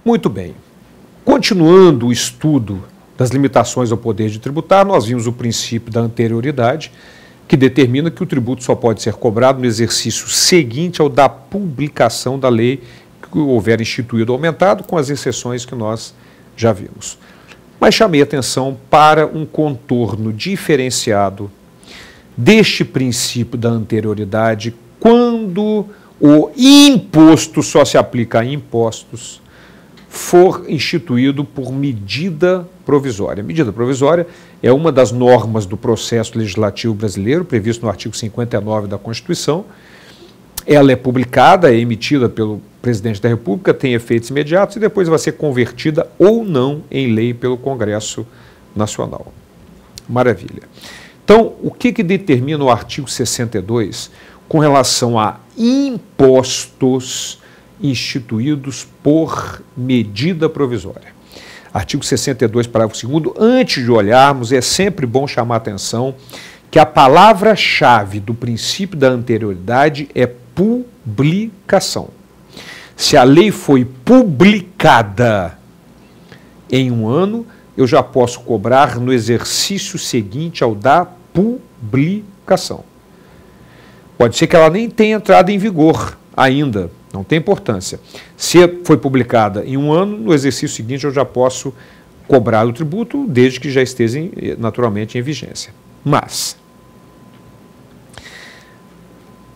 Muito bem. Continuando o estudo das limitações ao poder de tributar, nós vimos o princípio da anterioridade, que determina que o tributo só pode ser cobrado no exercício seguinte ao da publicação da lei que houver instituído ou aumentado, com as exceções que nós já vimos. Mas chamei atenção para um contorno diferenciado deste princípio da anterioridade quando o imposto só se aplica a impostos for instituído por medida provisória. Medida provisória é uma das normas do processo legislativo brasileiro, previsto no artigo 59 da Constituição. Ela é publicada, é emitida pelo presidente da República, tem efeitos imediatos e depois vai ser convertida ou não em lei pelo Congresso Nacional. Maravilha. Então, o que determina o artigo 62 com relação a impostos instituídos por medida provisória? Artigo 62, parágrafo 2º, antes de olharmos, é sempre bom chamar a atenção que a palavra-chave do princípio da anterioridade é publicação. Se a lei foi publicada em um ano, eu já posso cobrar no exercício seguinte ao da publicação. Pode ser que ela nem tenha entrado em vigor ainda, não tem importância. Se foi publicada em um ano, no exercício seguinte eu já posso cobrar o tributo, desde que já esteja naturalmente em vigência. Mas,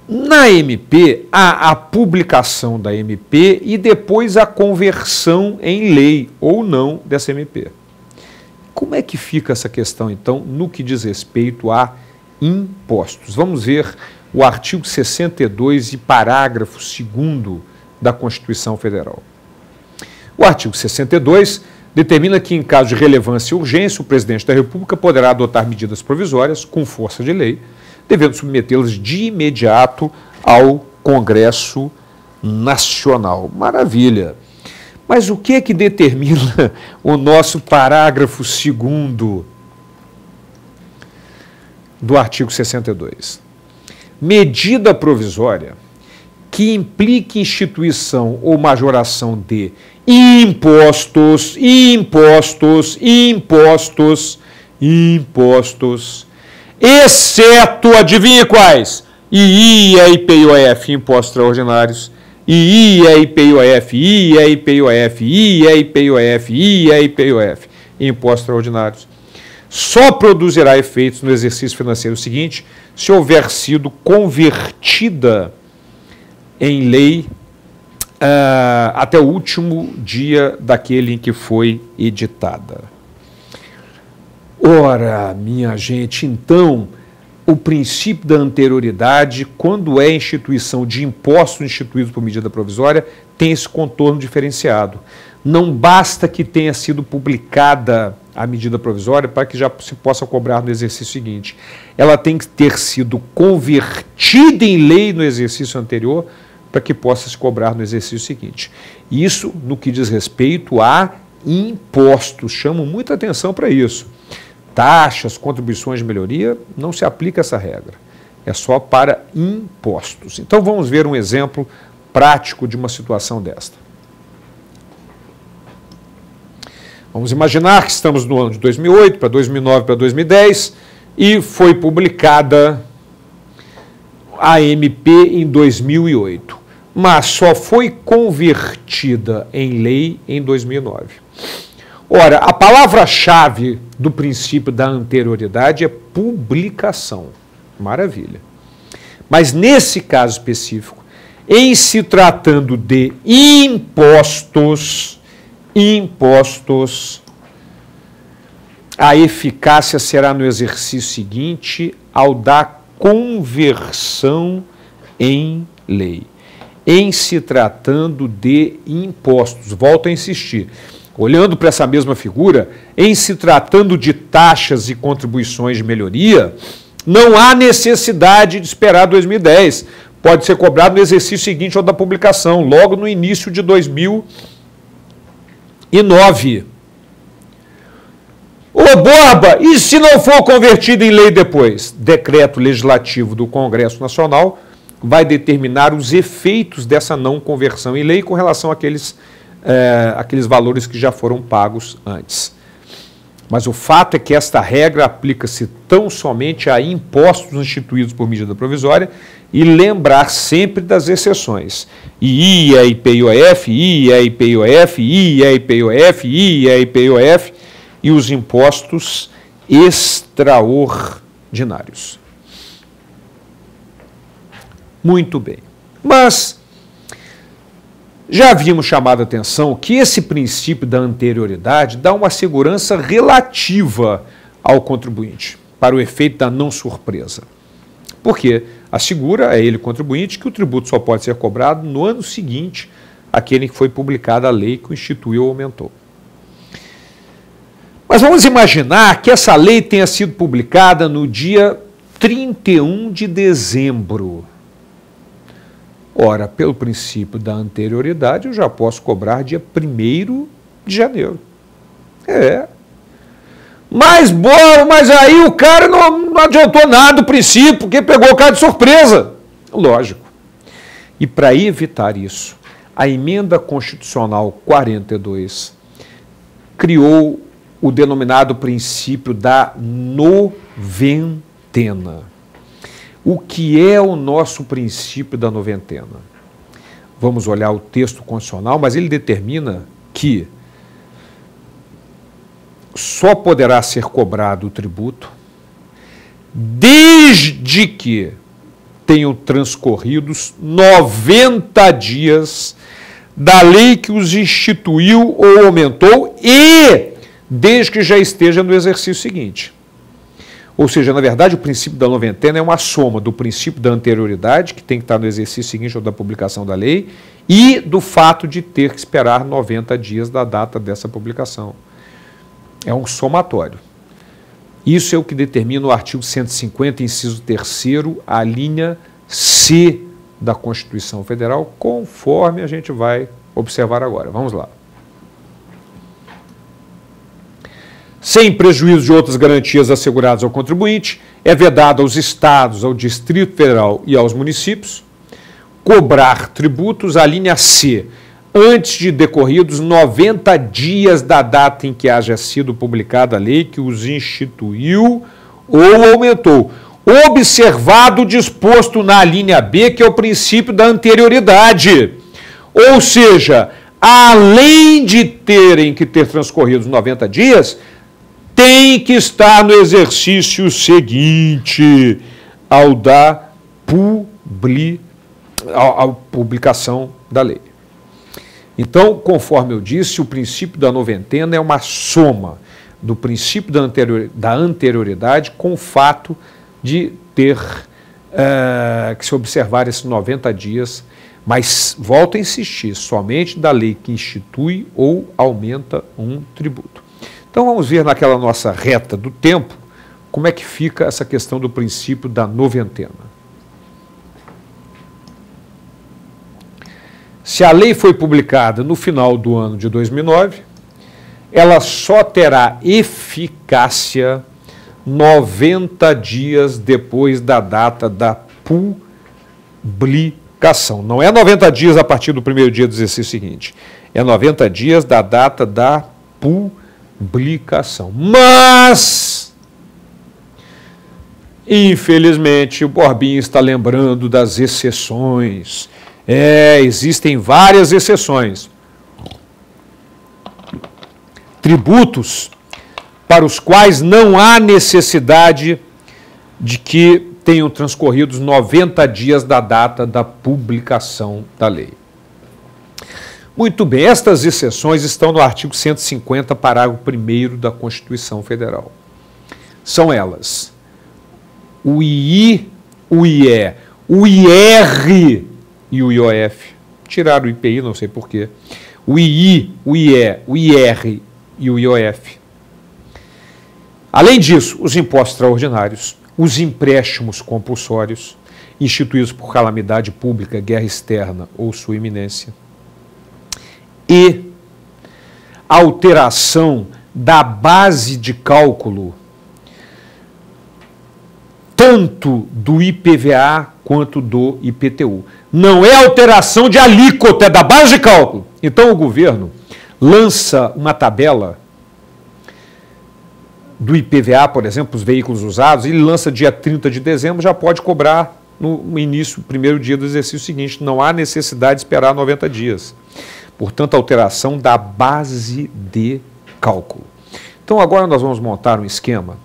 na MP, há a publicação da MP e depois a conversão em lei ou não dessa MP. Como é que fica essa questão, então, no que diz respeito a impostos? Vamos ver o artigo 62 e parágrafo 2º da Constituição Federal. O artigo 62 determina que, em caso de relevância e urgência, o presidente da República poderá adotar medidas provisórias com força de lei, devendo submetê-las de imediato ao Congresso Nacional. Maravilha! Mas o que determina o nosso parágrafo 2º do artigo 62? Medida provisória que implique instituição ou majoração de impostos, exceto, adivinha quais? II, IPI-OF, impostos extraordinários, II, IPI-OF, IPI-OF, impostos extraordinários. Só produzirá efeitos no exercício financeiro seguinte se houver sido convertida em lei até o último dia daquele em que foi editada. Ora, minha gente, então, o princípio da anterioridade, quando é instituição de impostos instituídos por medida provisória, tem esse contorno diferenciado. Não basta que tenha sido publicada a medida provisória para que já se possa cobrar no exercício seguinte. Ela tem que ter sido convertida em lei no exercício anterior para que possa se cobrar no exercício seguinte. Isso no que diz respeito a impostos. Chamo muita atenção para isso. Taxas, contribuições de melhoria, não se aplica essa regra. É só para impostos. Então vamos ver um exemplo prático de uma situação desta. Vamos imaginar que estamos no ano de 2008, para 2009, para 2010, e foi publicada a MP em 2008, mas só foi convertida em lei em 2009. Ora, a palavra-chave do princípio da anterioridade é publicação. Maravilha. Mas nesse caso específico, em se tratando de impostos, a eficácia será no exercício seguinte ao da conversão em lei. Em se tratando de impostos, volto a insistir, olhando para essa mesma figura, em se tratando de taxas e contribuições de melhoria, não há necessidade de esperar 2010. Pode ser cobrado no exercício seguinte ao da publicação, logo no início de 2009. Ô Borba, e se não for convertido em lei depois? Decreto legislativo do Congresso Nacional vai determinar os efeitos dessa não conversão em lei com relação àqueles aqueles valores que já foram pagos antes. Mas o fato é que esta regra aplica-se tão somente a impostos instituídos por medida provisória e lembrar sempre das exceções. II, IPI-OF, II, IPI-OF, II, IPI-OF, II, IPI-OF e os impostos extraordinários. Muito bem. Mas já havíamos chamado a atenção que esse princípio da anterioridade dá uma segurança relativa ao contribuinte, para o efeito da não surpresa. Porque assegura a ele, contribuinte, que o tributo só pode ser cobrado no ano seguinte àquele em que foi publicada a lei que o instituiu ou aumentou. Mas vamos imaginar que essa lei tenha sido publicada no dia 31 de dezembro. Ora, pelo princípio da anterioridade, eu já posso cobrar dia 1º de janeiro. Mas aí o cara não adiantou nada do princípio, porque pegou o cara de surpresa. Lógico. E para evitar isso, a emenda constitucional 42 criou o denominado princípio da noventena. O que é o nosso princípio da noventena? Vamos olhar o texto constitucional, mas ele determina que só poderá ser cobrado o tributo desde que tenham transcorridos 90 dias da lei que os instituiu ou aumentou e desde que já esteja no exercício seguinte. Ou seja, na verdade, o princípio da noventena é uma soma do princípio da anterioridade, que tem que estar no exercício seguinte ou da publicação da lei, e do fato de ter que esperar 90 dias da data dessa publicação. É um somatório. Isso é o que determina o artigo 150, inciso 3º, a linha C da Constituição Federal, conforme a gente vai observar agora. Vamos lá. Sem prejuízo de outras garantias asseguradas ao contribuinte, é vedado aos estados, ao Distrito Federal e aos municípios cobrar tributos, a linha C, antes de decorridos 90 dias da data em que haja sido publicada a lei que os instituiu ou aumentou, observado o disposto na linha B, que é o princípio da anterioridade. Ou seja, além de terem que ter transcorrido 90 dias, tem que estar no exercício seguinte ao da publicação da lei. Então, conforme eu disse, o princípio da noventena é uma soma do princípio da anterioridade com o fato de ter que se observar esses 90 dias, mas volto a insistir, somente da lei que institui ou aumenta um tributo. Então vamos ver naquela nossa reta do tempo como é que fica essa questão do princípio da noventena. Se a lei foi publicada no final do ano de 2009, ela só terá eficácia 90 dias depois da data da publicação. Não é 90 dias a partir do primeiro dia do exercício seguinte, é 90 dias da data da publicação. Mas, infelizmente, o Borbinha está lembrando das exceções. Existem várias exceções. Tributos para os quais não há necessidade de que tenham transcorrido 90 dias da data da publicação da lei. Muito bem, estas exceções estão no artigo 150, parágrafo 1º da Constituição Federal. São elas: o II, o IE, o IR e o IOF. Tiraram o IPI, não sei porquê. O II, o IE, o IR e o IOF. Além disso, os impostos extraordinários, os empréstimos compulsórios, instituídos por calamidade pública, guerra externa ou sua iminência, e alteração da base de cálculo tanto do IPVA quanto do IPTU. Não é alteração de alíquota, é da base de cálculo. Então o governo lança uma tabela do IPVA, por exemplo, os veículos usados, ele lança dia 30 de dezembro, já pode cobrar no início, primeiro dia do exercício seguinte. Não há necessidade de esperar 90 dias. Portanto, alteração da base de cálculo. Então, agora nós vamos montar um esquema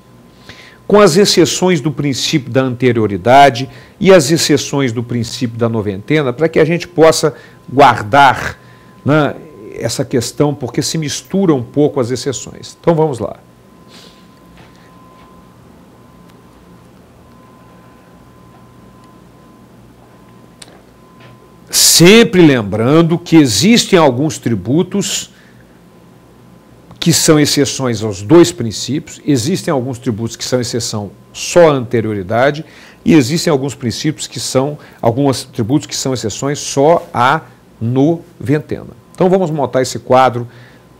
com as exceções do princípio da anterioridade e as exceções do princípio da noventena, para que a gente possa guardar, né, essa questão, porque se mistura um pouco as exceções. Então, vamos lá. Sempre lembrando que existem alguns tributos que são exceções aos dois princípios, existem alguns tributos que são exceção só à anterioridade e existem alguns tributos que são exceções só à noventena. Então vamos montar esse quadro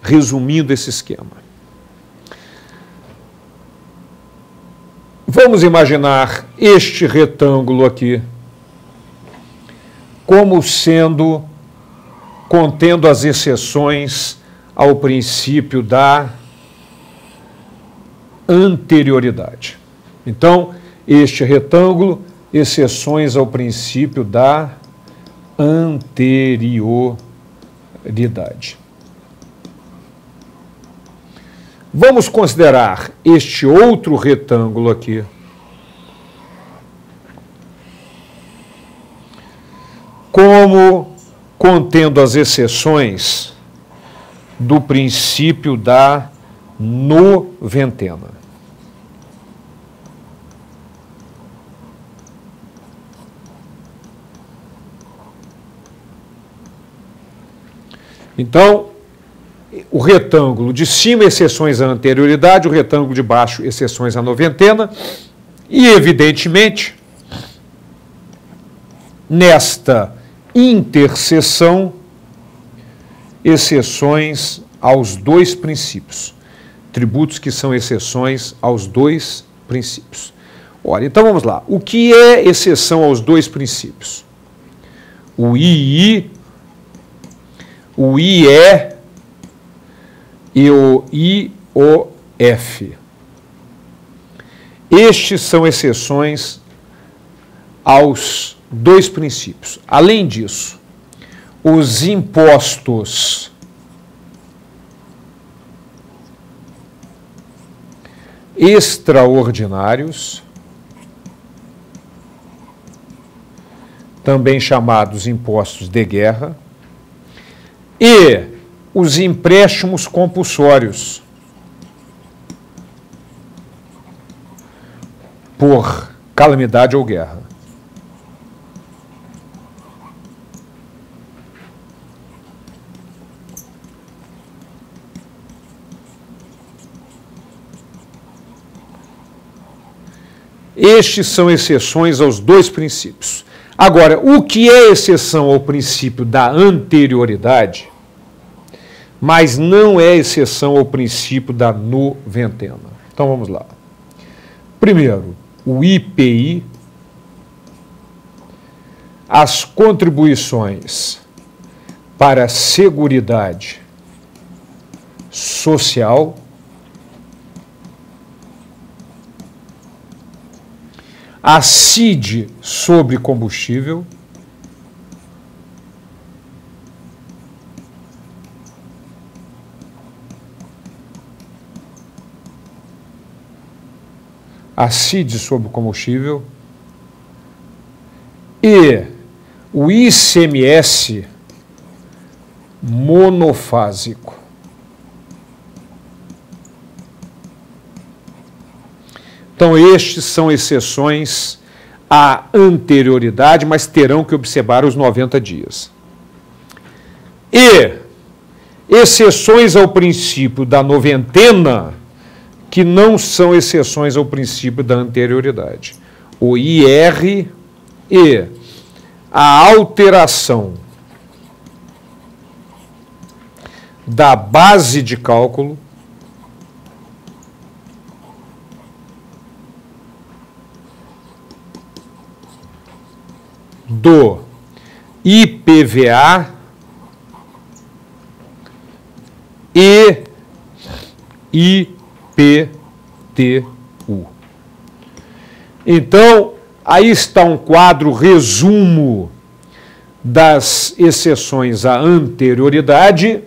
resumindo esse esquema. Vamos imaginar este retângulo aqui como sendo, contendo as exceções ao princípio da anterioridade. Então, este retângulo, exceções ao princípio da anterioridade. Vamos considerar este outro retângulo aqui como contendo as exceções do princípio da noventena. Então, o retângulo de cima, exceções à anterioridade, o retângulo de baixo, exceções à noventena, e, evidentemente, nesta interseção, exceções aos dois princípios. Tributos que são exceções aos dois princípios. Ora, então vamos lá. O que é exceção aos dois princípios? O II, o IE e o IOF. Estes são exceções aos dois princípios. Além disso, os impostos extraordinários, também chamados impostos de guerra, e os empréstimos compulsórios por calamidade ou guerra. Estes são exceções aos dois princípios. Agora, o que é exceção ao princípio da anterioridade, mas não é exceção ao princípio da noventena? Então vamos lá. Primeiro, o IPI, as contribuições para a Seguridade Social, a CID sobre combustível, a CID sobre combustível e o ICMS monofásico. Então, estes são exceções à anterioridade, mas terão que observar os 90 dias. E exceções ao princípio da noventena, que não são exceções ao princípio da anterioridade. O IR e a alteração da base de cálculo do IPVA e IPTU. Então, aí está um quadro resumo das exceções à anterioridade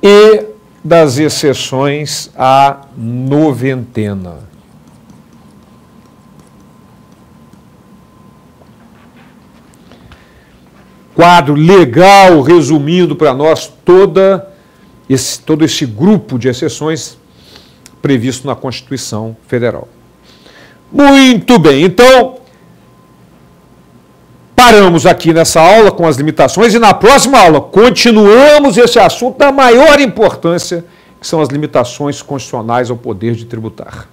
e das exceções à noventena. Quadro legal, resumindo para nós todo esse grupo de exceções previsto na Constituição Federal. Muito bem, então, paramos aqui nessa aula com as limitações e na próxima aula continuamos esse assunto da maior importância, que são as limitações constitucionais ao poder de tributar.